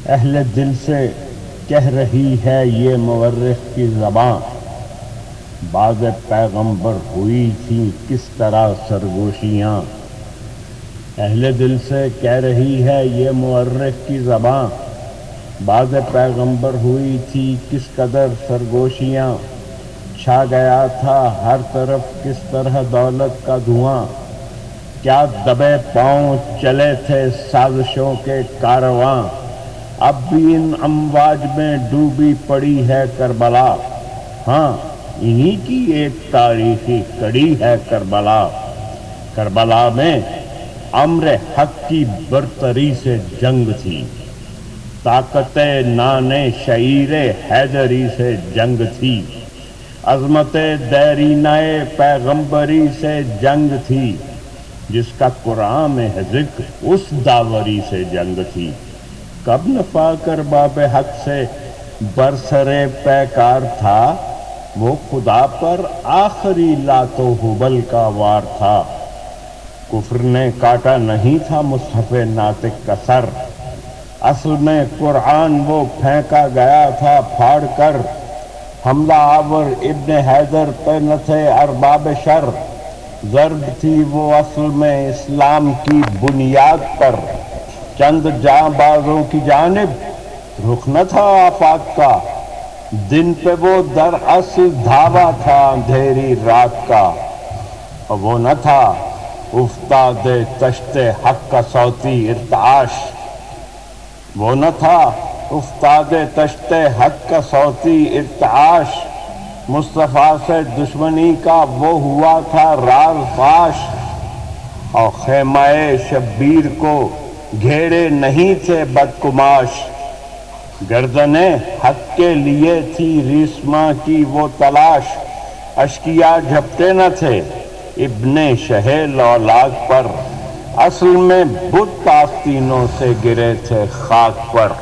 اہل دل سے کہہ رہی ہے یہ مورخ کی زباں، بعض پیغمبر ہوئی تھیں کس طرح سرگوشیاں۔ اہل دل سے کہہ رہی ہے یہ مورخ کی زباں، بعض پیغمبر ہوئی تھی کس قدر سرگوشیاں۔ چھا گیا تھا ہر طرف کس طرح دولت کا دھواں، کیا دبے پاؤں چلے تھے سازشوں کے کارواں۔ اب بھی ان امواج میں ڈوبی پڑی ہے کربلا، ہاں انہی کی ایک تاریخی کڑی ہے کربلا۔ کربلا میں امر حق کی برتری سے جنگ تھی، طاقت نان شعیر حیدری سے جنگ تھی، عظمت دیرینہ پیغمبری سے جنگ تھی، جس کا قرآن میں ہے ذکر اس داوری سے جنگ تھی۔ کب نفع کر باب حق سے برسر پیکار تھا، وہ خدا پر آخری لات و حبل کا وار تھا۔ کفر نے کاٹا نہیں تھا مصحف ناطق کا سر، اصل میں قرآن وہ پھینکا گیا تھا پھاڑ کر۔ حملہ آور ابن حیدر پہ نہ تھے ارباب شر، ضرب تھی وہ اصل میں اسلام کی بنیاد پر۔ چند جاں بازوں کی جانب رخ نہ تھا آفاق کا، دن پہ وہ در اصل دھاوا تھا اندھیری رات کا۔ اور وہ نہ تھا افتاد تشت حق کا صوتی ارتعاش، وہ نہ تھا افتاد تشت حق کا صوتی ارتعاش۔ مصطفیٰ سے دشمنی کا وہ ہوا تھا راز فاش، اور خیمہ شبیر کو گھیرے نہیں تھے بدکماش۔ گردن حق کے لیے تھی ریسماں کی وہ تلاش، اشکیا جھپتے نہ تھے ابن شہیل اولاد پر، اصل میں بت آستینوں سے گرے تھے خاک پر۔